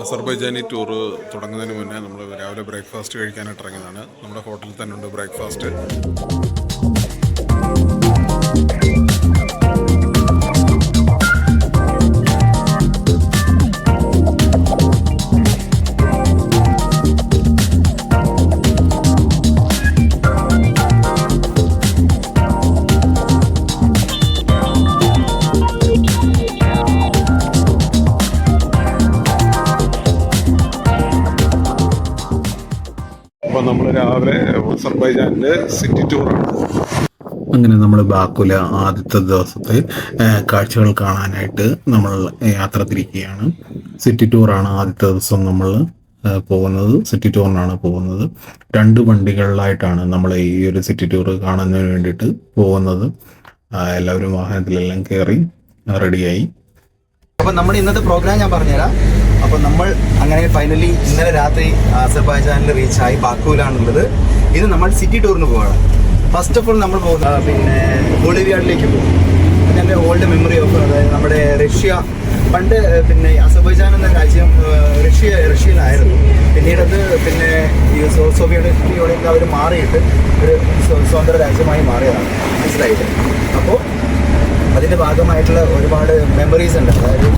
Azerbaijani tour തുടങ്ങുന്നതിന് മുന്നേ നമ്മൾ രാവിലെ ബ്രേക്ക്ഫാസ്റ്റ് കഴിക്കാനായിട്ട് ഇറങ്ങിയതാണ്. നമ്മുടെ ഹോട്ടലിൽ തന്നെ ഉണ്ട് ബ്രേക്ക്ഫാസ്റ്റ്. അപ്പോൾ നമ്മൾ രാവിലെ അസർബൈജാനിലെ സിറ്റി ടൂറാണ്. അങ്ങനെ നമ്മൾ ബാക്കുല ആദ്യത്തെ ദിവസത്തെ കാഴ്ചകൾ കാണാനായിട്ട് നമ്മൾ യാത്ര തിരിക്കുകയാണ്. സിറ്റി ടൂറാണ് ആദ്യത്തെ ദിവസം നമ്മൾ പോകുന്നത്. സിറ്റി ടൂറിനാണ് പോകുന്നത്. 2 വണ്ടികളിലായിട്ടാണ് നമ്മൾ ഈ ഒരു സിറ്റി ടൂർ കാണുന്നതിന് വേണ്ടിയിട്ട് പോകുന്നത്. എല്ലാവരും വാഹനത്തിലെല്ലാം കയറി റെഡിയായി. അപ്പോൾ നമ്മുടെ ഇന്നത്തെ പ്രോഗ്രാം ഞാൻ പറഞ്ഞുതരാം. അപ്പോൾ നമ്മൾ അങ്ങനെ ഫൈനലി ഇന്നലെ രാത്രി അസർബൈജാനിൽ റീച്ചായി ബാക്കുവിലാണുള്ളത്. ഇത് നമ്മൾ സിറ്റി ടൂറിന് പോവുകയാണ്. ഫസ്റ്റ് ഓഫ് ഓൾ നമ്മൾ പോകുന്നത് പിന്നെ ബൊളിവിയയിലേക്ക് പോകും. എൻ്റെ ഓൾഡ് മെമ്മറി ഓഫ് അതായത് നമ്മുടെ റഷ്യ പണ്ട് പിന്നെ അസർബൈജാൻ എന്ന രാജ്യം റഷ്യയിലായിരുന്നു. പിന്നീടത് പിന്നെ ഈ സോവിയറ്റ് യൂണിയനിൽ അവർ മാറിയിട്ട് ഒരു സ്വതന്ത്ര രാജ്യമായി മാറിയതാണ്, മനസ്സിലായിട്ട്. അപ്പോൾ അതിൻ്റെ ഭാഗമായിട്ടുള്ള ഒരുപാട് മെമ്മറീസ് ഉണ്ട്. അതായത്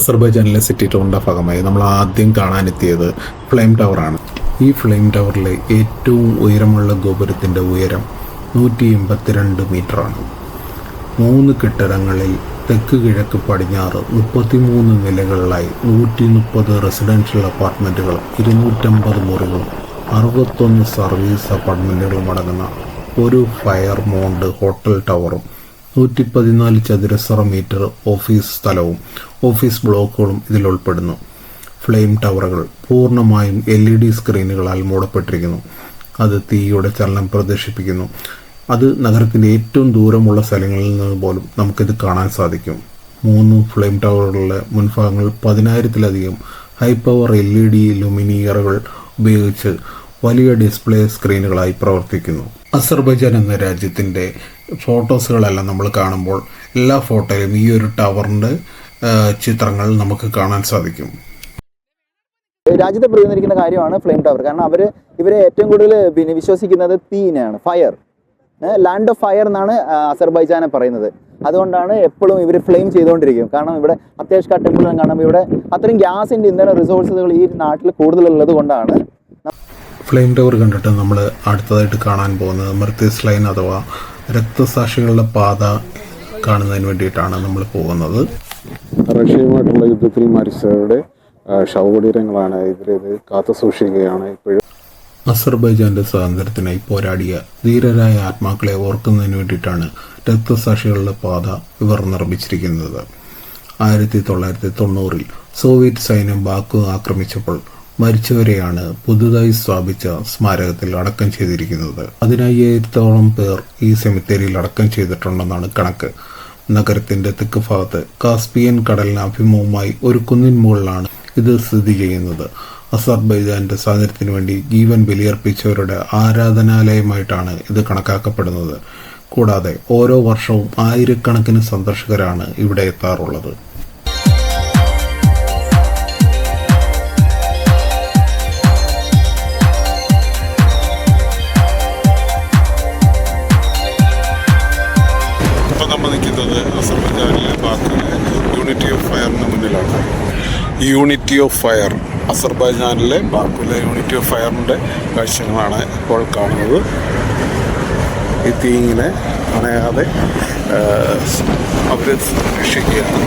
അസർബൈജാനിലെ സിറ്റി ടൂറിൻ്റെ ഭാഗമായി നമ്മൾ ആദ്യം കാണാനെത്തിയത് ഫ്ലെയിം ടവറാണ്. ഈ ഫ്ലെയിം ടവറിലെ ഏറ്റവും ഉയരമുള്ള ഗോപുരത്തിൻ്റെ ഉയരം 182 മീറ്ററാണ്. 3 കെട്ടിടങ്ങളിൽ തെക്ക് കിഴക്ക് പടിഞ്ഞാറ് 33 നിലകളിലായി 130 റെസിഡൻഷ്യൽ അപ്പാർട്ട്മെൻറ്റുകൾ, 250 മുറികളും 61 സർവീസ് അപ്പാർട്ട്മെൻറ്റുകളും അടങ്ങുന്ന ഒരു ഫയർ മൗണ്ട് ഹോട്ടൽ ടവറും 114 ചതുരശ്ര മീറ്റർ ഓഫീസ് സ്ഥലവും ഓഫീസ് ബ്ലോക്കുകളും ഇതിൽ ഉൾപ്പെടുന്നു. ഫ്ലെയിം ടവറുകൾ പൂർണ്ണമായും LED സ്ക്രീനുകളാൽ മൂടപ്പെട്ടിരിക്കുന്നു. അത് തീയുടെ ചലനം പ്രദർശിപ്പിക്കുന്നു. അത് നഗരത്തിൻ്റെ ഏറ്റവും ദൂരമുള്ള സ്ഥലങ്ങളിൽ നിന്ന് പോലും നമുക്കിത് കാണാൻ സാധിക്കും. 3 ഫ്ലെയിം ടവറുകളുടെ മുൻഭാഗങ്ങൾ 10,000-ലധികം ഹൈ പവർ LED ലുമിനിയറുകൾ ഉപയോഗിച്ച് വലിയ ഡിസ്പ്ലേ സ്ക്രീനുകളായി പ്രവർത്തിക്കുന്നു. അസർബൈജാൻ എന്ന രാജ്യത്തിൻ്റെ ഫോട്ടോസുകളെല്ലാം നമ്മൾ കാണുമ്പോൾ എല്ലാ ഫോട്ടോയിലും ഈ ഒരു ടവറിൻ്റെ ചിത്രങ്ങൾ നമുക്ക് കാണാൻ സാധിക്കും. രാജ്യത്തെ പ്രതിനിധീകരിക്കുന്ന കാര്യമാണ് ഫ്ലെയിം ടവർ. കാരണം ഇവരെ ഏറ്റവും കൂടുതൽ വിശ്വസിക്കുന്നത് തീനെയാണ്, ഫയർ. ലാൻഡ് ഓഫ് ഫയർ എന്നാണ് അസർബൈജാനെ പറയുന്നത്. അതുകൊണ്ടാണ് എപ്പോഴും ഇവർ ഫ്ലെയിം ചെയ്തുകൊണ്ടിരിക്കും. കാരണം ഇവിടെ അത്യാവശ്യ ടെമ്പിളും കാണുമ്പോൾ ഇവിടെ അത്രയും ഗ്യാസിൻ്റെ ഇന്ധന റിസോഴ്സുകൾ ഈ നാട്ടിൽ കൂടുതലുള്ളത് കൊണ്ടാണ്. ഫ്ലെയിം ടവർ കണ്ടിട്ട് നമ്മൾ അടുത്തതായിട്ട് കാണാൻ പോകുന്നത് മർത്തീസ് ലൈൻ അഥവാ രക്തസാക്ഷികളുടെ പാത കാണുന്നതിന് വേണ്ടിയിട്ടാണ് നമ്മൾ പോകുന്നത്. റഷ്യയുമായിട്ടുള്ള യുദ്ധത്തിൽ മരിച്ചവരുടെ ശവകുടീരങ്ങളാണ് ഇവരിത് കാത്തു സൂക്ഷിക്കുകയാണ് ഇപ്പോഴും. അസർബൈജാന്റെ സ്വാതന്ത്ര്യത്തിനായി പോരാടിയ ധീരരായ ആത്മാക്കളെ ഓർക്കുന്നതിന് വേണ്ടിയിട്ടാണ് രക്തസാക്ഷികളുടെ പാത ഇവർ നിർമ്മിച്ചിരിക്കുന്നത്. 1990-ൽ സോവിയറ്റ് സൈന്യം ബാക്കു ആക്രമിച്ചപ്പോൾ മരിച്ചവരെയാണ് പുതുതായി സ്ഥാപിച്ച സ്മാരകത്തിൽ അടക്കം ചെയ്തിരിക്കുന്നത്. 15,000-ഓളം പേർ ഈ സെമിത്തേരിയിൽ അടക്കം ചെയ്തിട്ടുണ്ടെന്നാണ് കണക്ക്. നഗരത്തിന്റെ തെക്ക് ഭാഗത്ത് കാസ്പിയൻ കടലിന് അഭിമുഖമായി ഒരു കുന്നിൻ മുകളിലാണ് ഇത് സ്ഥിതി ചെയ്യുന്നത്. അസർബൈജാന്റെ സ്വാതന്ത്ര്യത്തിനു വേണ്ടി ജീവൻ ബലിയർപ്പിച്ചവരുടെ ആരാധനാലയമായിട്ടാണ് ഇത് കണക്കാക്കപ്പെടുന്നത്. കൂടാതെ ഓരോ വർഷവും ആയിരക്കണക്കിന് സന്ദർശകരാണ് ഇവിടെ എത്താറുള്ളത്. ഇപ്പോൾ നമ്മൾ നിൽക്കുന്നത് അസർബൈജാനിലെ ബാക്കുവിലെ യൂണിറ്റി ഓഫ് ഫയറിന് മുന്നിലാണ്. യൂണിറ്റി ഓഫ് ഫയർ, അസർബൈജാനിലെ ബാക്കുവിലെ യൂണിറ്റി ഓഫ് ഫയറിൻ്റെ കാഴ്ചകളാണ് ഇപ്പോൾ കാണുന്നത്. ഈ തീ ഇങ്ങനെ അണയാതെ അവർ സംരക്ഷിക്കുകയാണ്.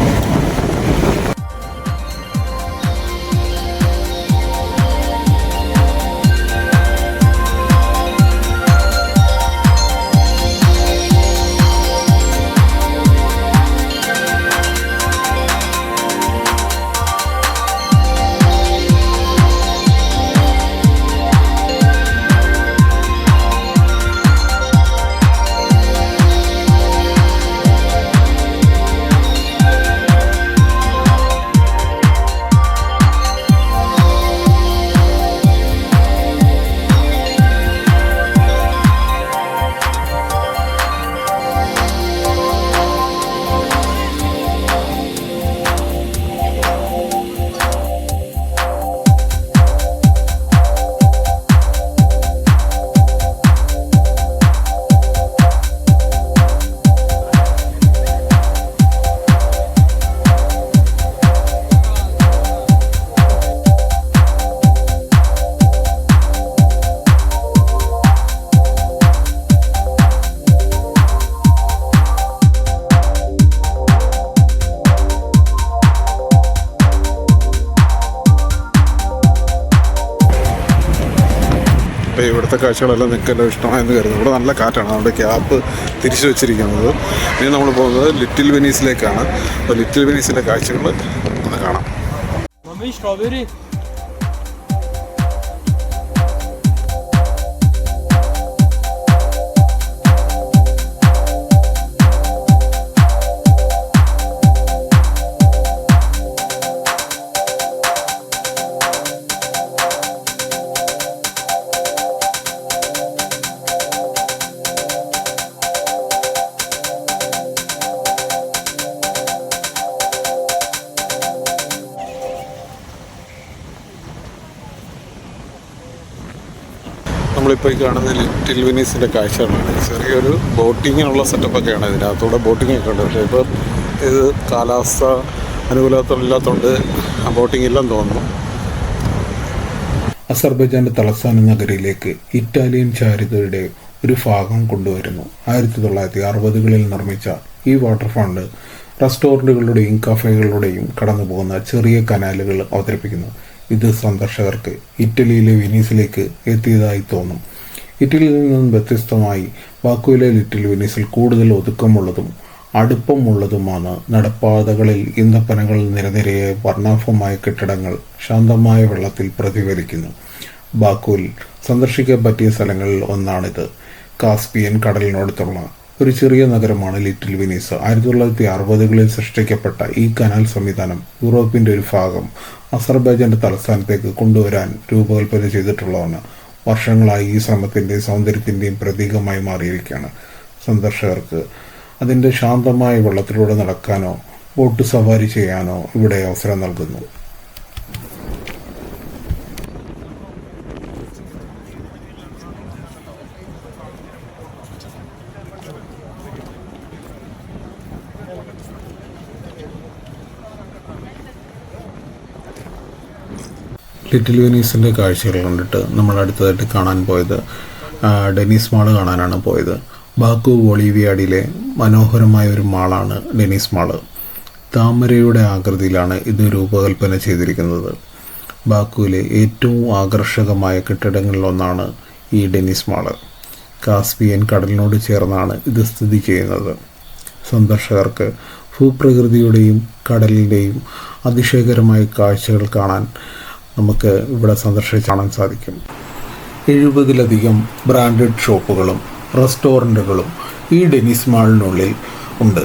അപ്പോൾ ഇവിടുത്തെ കാഴ്ചകളെല്ലാം നിൽക്കെല്ലാം ഇഷ്ടമായെന്ന് കരുതുന്നു. ഇവിടെ നല്ല കാറ്റാണ്, അതുകൊണ്ട് ക്യാപ്പ് തിരിച്ചു വെച്ചിരിക്കുന്നത്. ഇനി നമ്മൾ പോകുന്നത് ലിറ്റിൽ വെനീസിലേക്കാണ്. അപ്പോൾ ലിറ്റിൽ വെനീസിലെ കാഴ്ചകൾ ഒന്ന് കാണാം. നമ്മളിപ്പോൾ ഈ കാണുന്ന ലിറ്റിൽ വെനീസിൻ്റെ കാഴ്ചകളാണ്. ചെറിയൊരു ബോട്ടിങ്ങിനുള്ള സെറ്റപ്പൊക്കെയാണ് ഇതിനകത്തൂടെ ബോട്ടിങ്ങൊക്കെ ഉണ്ട്. പക്ഷേ ഇപ്പോൾ ഇത് കാലാവസ്ഥ അനുകൂലമില്ലാത്തതുകൊണ്ട് ബോട്ടിംഗ് ഇല്ലെന്ന് തോന്നുന്നു. അസർബൈജാന്റെ തലസ്ഥാന നഗരിയിലേക്ക് ഇറ്റാലിയൻ ചാരിതയുടെ ഒരു ഭാഗം കൊണ്ടുവരുന്നു. 1960കളിൽ നിർമ്മിച്ച ഈ വാട്ടർ ഫ്രണ്ട് റെസ്റ്റോറൻറ്റുകളുടെയും കഫേകളുടെയും കടന്നു പോകുന്ന ചെറിയ കനാലുകൾ അവതരിപ്പിക്കുന്നു. ഇത് സന്ദർശകർക്ക് ഇറ്റലിയിലെ വെനീസിലേക്ക് എത്തിയതായി തോന്നും. ഇറ്റലിയിൽ നിന്നും വ്യത്യസ്തമായി ബാക്കുവിലെ ലിറ്റിൽ വെനീസിൽ കൂടുതൽ ഒതുക്കമുള്ളതും അടുപ്പമുള്ളതുമാണ്. നടപ്പാതകളിൽ ഈന്തപ്പനകൾ നിരനിരയായ വർണ്ണാഭമായ കെട്ടിടങ്ങൾ ശാന്തമായ വെള്ളത്തിൽ പ്രതിഫലിക്കുന്നു. ബാക്കുവിൽ സന്ദർശിക്കാൻ പറ്റിയ സ്ഥലങ്ങളിൽ ഒന്നാണിത്. കാസ്പിയൻ കടലിനടുത്തുള്ള ഒരു ചെറിയ നഗരമാണ് ലിറ്റിൽ വെനീസ്. 1960കളിൽ സൃഷ്ടിക്കപ്പെട്ട ഈ കനാൽ സംവിധാനം യൂറോപ്പിൻ്റെ ഒരു ഭാഗം അസർബൈജാന്റെ തലസ്ഥാനത്തേക്ക് കൊണ്ടുവരാൻ രൂപകൽപ്പന ചെയ്തിട്ടുള്ളതാണ്. വർഷങ്ങളായി ഈ ശ്രമത്തിൻ്റെയും സൗന്ദര്യത്തിൻ്റെയും പ്രതീകമായി മാറിയിരിക്കുകയാണ്. സന്ദർശകർക്ക് അതിൻ്റെ ശാന്തമായ വെള്ളത്തിലൂടെ നടക്കാനോ ബോട്ട് സവാരി ചെയ്യാനോ ഇവിടെ അവസരം നൽകുന്നു. ലിറ്റിൽ വെനീസിൻ്റെ കാഴ്ചകൾ കണ്ടിട്ട് നമ്മൾ അടുത്തതായിട്ട് കാണാൻ പോയത് ഡെനീസ് മാള് കാണാനാണ് പോയത്. ബാക്കു ബൊളീവിയാഡിലെ മനോഹരമായ ഒരു മാളാണ് ഡെനീസ് മാള്. താമരയുടെ ആകൃതിയിലാണ് ഇത് രൂപകൽപ്പന ചെയ്തിരിക്കുന്നത്. ബാക്കുവിലെ ഏറ്റവും ആകർഷകമായ കെട്ടിടങ്ങളിലൊന്നാണ് ഈ ഡെനീസ് മാള്. കാസ്പിയൻ കടലിനോട് ചേർന്നാണ് ഇത് സ്ഥിതി ചെയ്യുന്നത്. സന്ദർശകർക്ക് ഭൂപ്രകൃതിയുടെയും കടലിൻ്റെയും അതിശയകരമായ കാഴ്ചകൾ കാണാൻ നമുക്ക് ഇവിടെ സന്ദർശിച്ച് കാണാൻ സാധിക്കും. 70ലധികം ബ്രാൻഡഡ് ഷോപ്പുകളും റെസ്റ്റോറൻറ്റുകളും ഈ ഡെനീസ് മാളിനുള്ളിൽ ഉണ്ട്.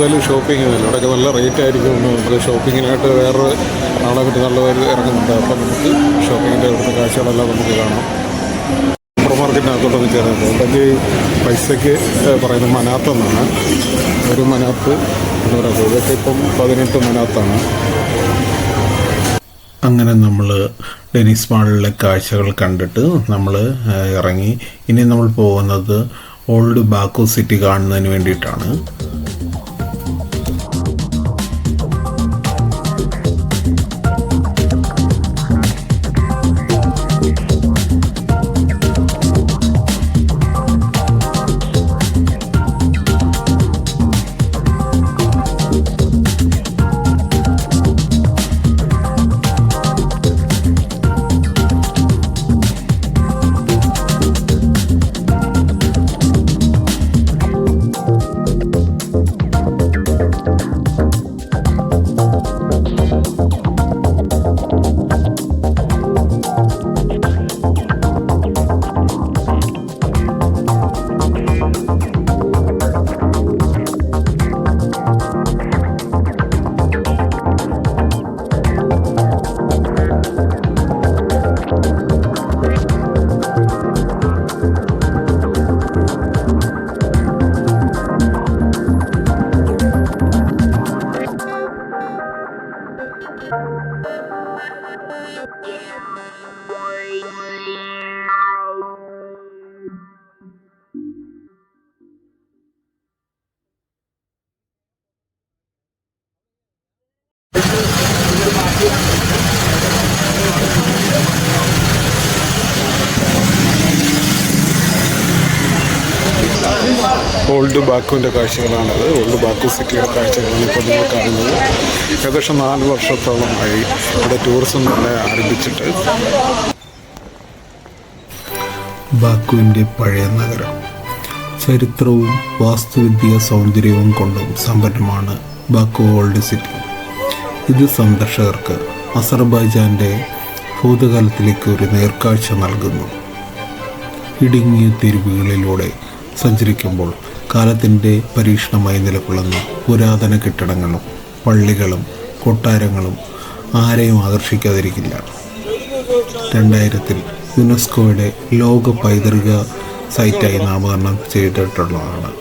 എന്തായാലും ഷോപ്പിംഗ് ചെയ്തില്ല. ഇവിടെയൊക്കെ നല്ല റേറ്റ് ആയിരിക്കും. നമുക്ക് ഷോപ്പിങ്ങിനായിട്ട് വേറെ നാളെ പറ്റി നല്ലവർ ഇറങ്ങുന്നുണ്ട്. അപ്പം നമുക്ക് ഷോപ്പിങ്ങിൻ്റെ ഇവിടുത്തെ കാഴ്ചകളെല്ലാം നമുക്ക് കാണാം. സൂപ്പർ മാർക്കറ്റിനകത്തോട്ടൊന്ന് കയറുന്നത് അല്ലെങ്കിൽ പൈസയ്ക്ക് പറയുന്നത് മനാത്തെന്നാണ്. ഒരു മനാത്ത് എന്ന് പറയുന്നത് ഇതൊക്കെ ഇപ്പം 18 മനാത്താണ്. അങ്ങനെ നമ്മൾ ഡെനിസ് മാളിലെ കാഴ്ചകൾ കണ്ടിട്ട് നമ്മൾ ഇറങ്ങി. ഇനി നമ്മൾ പോകുന്നത് ഓൾഡ് ബാക്കു സിറ്റി കാണുന്നതിന് വേണ്ടിയിട്ടാണ്. ഓൾഡ് ബാക്കുവിൻ്റെ കാഴ്ചകളാണത്. ഓൾഡ് ബാക്കു സിറ്റിയുടെ കാഴ്ചകളാണ് ഇപ്പോൾ നിങ്ങൾ കാണുന്നത്. ഏകദേശം 4 വർഷത്തോളമായി ഇവിടെ ടൂറിസം തന്നെ ആരംഭിച്ചിട്ട്. ബാക്കുവിൻ്റെ പഴയ നഗരം ചരിത്രവും വാസ്തുവിദ്യ സൗന്ദര്യവും കൊണ്ടും സമ്പന്നമാണ് ബാക്കു ഓൾഡ് സിറ്റി. ഇത് സന്ദർശകർക്ക് അസർബൈജാൻ്റെ ഭൂതകാലത്തിലേക്ക് ഒരു നേർക്കാഴ്ച നൽകുന്നു. ഇടുങ്ങിയ തെരുവുകളിലൂടെ സഞ്ചരിക്കുമ്പോൾ കാലത്തിൻ്റെ പരീക്ഷണമായി നിലകൊള്ളുന്ന പുരാതന കെട്ടിടങ്ങളും പള്ളികളും കൊട്ടാരങ്ങളും ആരെയും ആകർഷിക്കാതിരിക്കില്ല. 2000 യുനെസ്കോയുടെ ലോക പൈതൃക സൈറ്റായി നാമകരണം ചെയ്തിട്ടുള്ളതാണ്.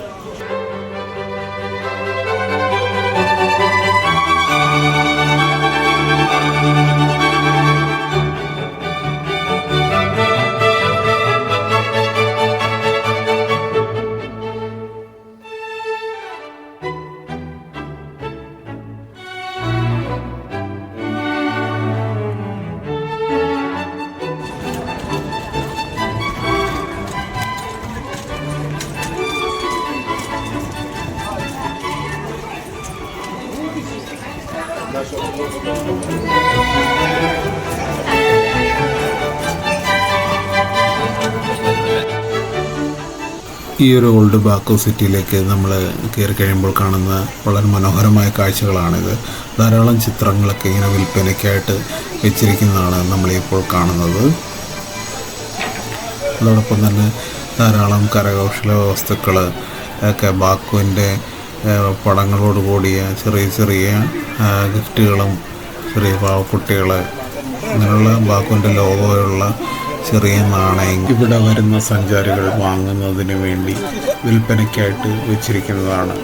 ഈ ഒരു ഓൾഡ് ബാക്കു സിറ്റിയിലേക്ക് നമ്മൾ കയറി കഴിയുമ്പോൾ കാണുന്ന വളരെ മനോഹരമായ കാഴ്ചകളാണിത്. ധാരാളം ചിത്രങ്ങളൊക്കെ ഇങ്ങനെ വിൽപ്പനയ്ക്കായിട്ട് വെച്ചിരിക്കുന്നതാണ് നമ്മളിപ്പോൾ കാണുന്നത്. അതോടൊപ്പം തന്നെ ധാരാളം കരകൗശല വസ്തുക്കൾ ഒക്കെ ബാക്കുവിൻ്റെ പടങ്ങളോട് കൂടിയ ചെറിയ ചെറിയ ഗിഫ്റ്റുകളും ചെറിയ പാവക്കുട്ടികൾ അങ്ങനെയുള്ള ബാക്കുവിൻ്റെ ലോഗോയുള്ള ചെറിയ നാണയം ഇവിടെ വരുന്ന സഞ്ചാരികൾ വാങ്ങുന്നതിന് വേണ്ടി വിൽപ്പനയ്ക്കായിട്ട് വെച്ചിരിക്കുന്നതാണ്.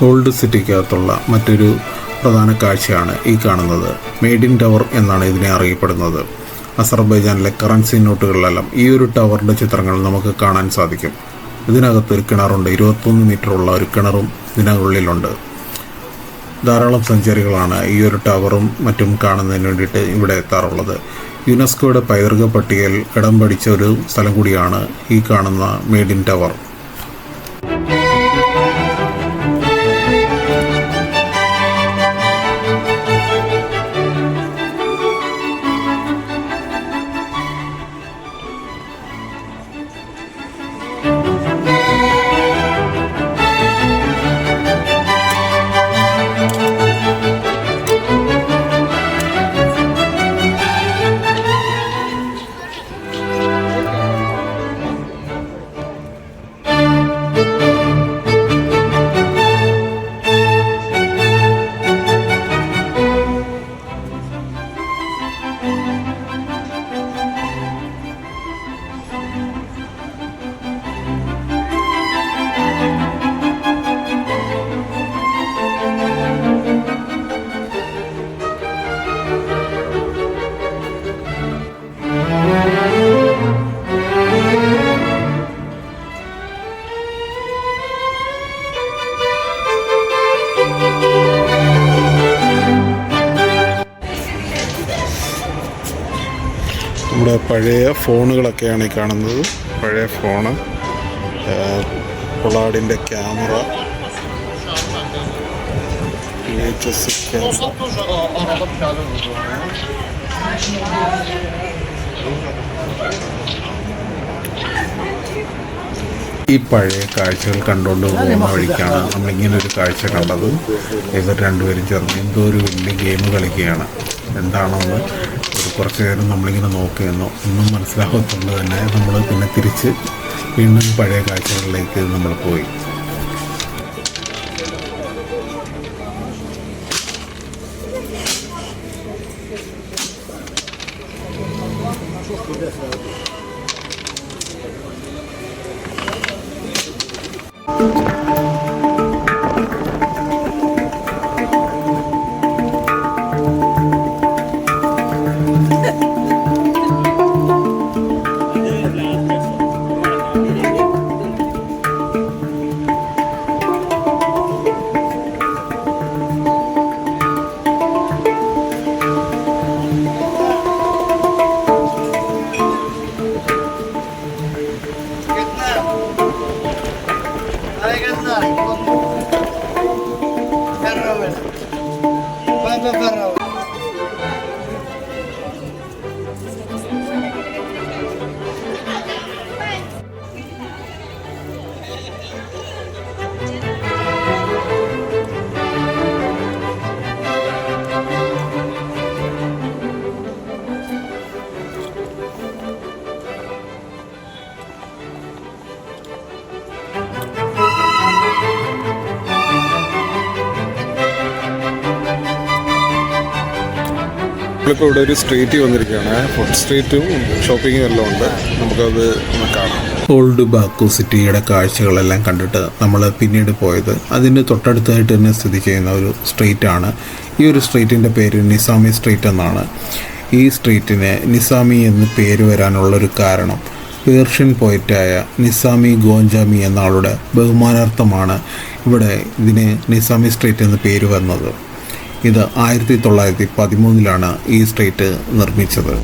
ഓൾഡ് സിറ്റിക്കകത്തുള്ള മറ്റൊരു പ്രധാന കാഴ്ചയാണ് ഈ കാണുന്നത്. മെയ്ഡിൻ ടവർ എന്നാണ് ഇതിനെ അറിയപ്പെടുന്നത്. അസർബൈജാനിലെ കറൻസി നോട്ടുകളിലെല്ലാം ഈ ഒരു ടവറിൻ്റെ ചിത്രങ്ങൾ നമുക്ക് കാണാൻ സാധിക്കും. ഇതിനകത്തൊരു കിണറുണ്ട്. 21 മീറ്ററുള്ള ഒരു കിണറും ഇതിനുള്ളിലുണ്ട്. ധാരാളം സഞ്ചാരികളാണ് ഈ ഒരു ടവറും മറ്റും കാണുന്നതിന് വേണ്ടിയിട്ട് ഇവിടെ എത്താറുള്ളത്. യുനെസ്കോയുടെ പൈതൃക പട്ടികയിൽ ഇടം പിടിച്ച ഒരു സ്ഥലം കൂടിയാണ് ഈ കാണുന്ന മെയ്ഡിൻ ടവർ. നമ്മുടെ പഴയ ഫോണുകളൊക്കെയാണ് ഈ കാണുന്നത്. പഴയ ഫോണ്, പൊളാഡിൻ്റെ ക്യാമറ, VHS ക്യാമറ. ഈ പഴയ കാഴ്ചകൾ കണ്ടുകൊണ്ട് പോകുന്ന വഴിക്കാണ് നമ്മളിങ്ങനെ ഒരു കാഴ്ച കണ്ടത്. ഇവർ രണ്ടുപേരും ചേർന്ന് എന്തോ ഒരു വലിയ ഗെയിം കളിക്കുകയാണ്. എന്താണെന്ന് ഒരു കുറച്ച് നേരം നമ്മളിങ്ങനെ നോക്കിയെന്നോ ഒന്നും മനസ്സിലാകത്തുകൊണ്ട് തന്നെ നമ്മൾ പിന്നെ തിരിച്ച് വീണ്ടും പഴയ കാഴ്ചകളിലേക്ക് നമ്മൾ പോയി. നമ്മളിപ്പോൾ ഇവിടെ ഒരു സ്ട്രീറ്റ് വന്നിരിക്കുകയാണ്. ഫുഡ് സ്ട്രീറ്റും ഷോപ്പിങ്ങും എല്ലാം ഉണ്ട്. നമുക്കത് ഒന്ന് കാണാം. ഓൾഡ് ബാക്കു സിറ്റിയുടെ കാഴ്ചകളെല്ലാം കണ്ടിട്ട് നമ്മൾ പിന്നീട് പോയത് അതിന് തൊട്ടടുത്തായിട്ട് തന്നെ സ്ഥിതി ചെയ്യുന്ന ഒരു സ്ട്രീറ്റാണ്. ഈ ഒരു സ്ട്രീറ്റിൻ്റെ പേര് നിസാമി സ്ട്രീറ്റ് എന്നാണ്. ഈ സ്ട്രീറ്റിന് നിസാമി എന്ന് പേര് വരാനുള്ളൊരു കാരണം പേർഷ്യൻ പോയറ്റായ നിസാമി ഗോഞ്ചാമി എന്ന ആളുടെ ബഹുമാനാർത്ഥമാണ് ഇവിടെ ഇതിന് നിസാമി സ്ട്രീറ്റ് എന്ന് പേര് വന്നത്. ഇത് 1913 ഈ സ്ട്രീറ്റ് നിർമ്മിച്ചത്.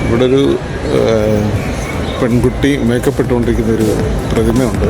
ഇവിടെ ഒരു പെൺകുട്ടി മേക്കപ്പ് ഇട്ടുകൊണ്ടിരിക്കുന്ന ഒരു പ്രതിമയുണ്ട്.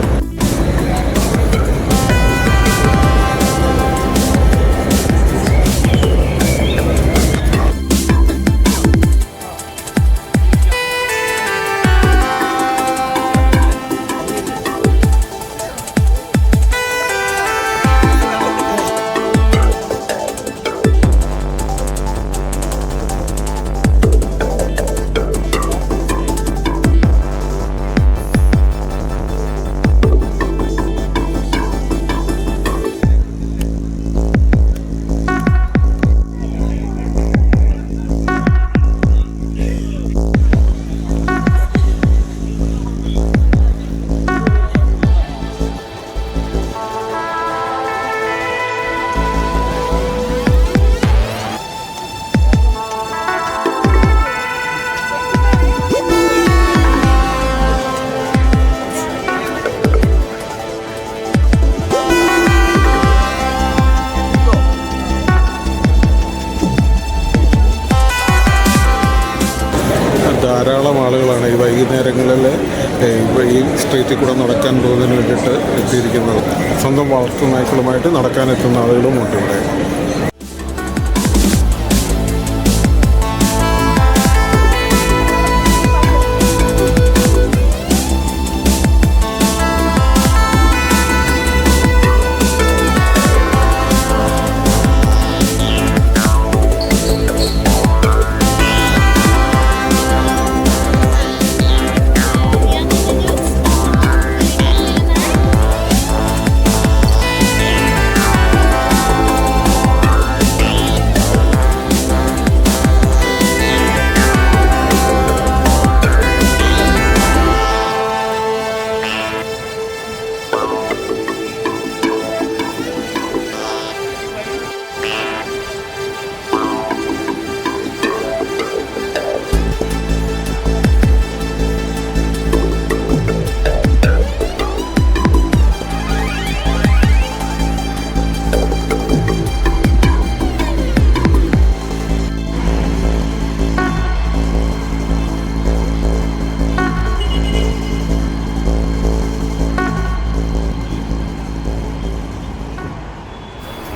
ധാരാളം ആളുകളാണ് ഈ വൈകുന്നേരങ്ങളിൽ ഈ സ്ട്രീറ്റിൽ കൂടെ നടക്കാൻ പോകുന്നതിന് വേണ്ടിയിട്ട് എത്തിയിരിക്കുന്നത്. സ്വന്തം വളർത്തു നായ്ക്കളുമായിട്ട് നടക്കാനെത്തുന്ന ആളുകളുമുണ്ട് ഇവിടെ.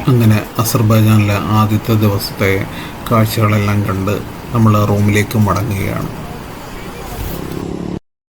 അങ്ങനെ അസർബൈജാനിലെ ആദ്യത്തെ ദിവസത്തെ കാഴ്ചകളെല്ലാം കണ്ട് നമ്മൾ റൂമിലേക്ക് മടങ്ങുകയാണ്.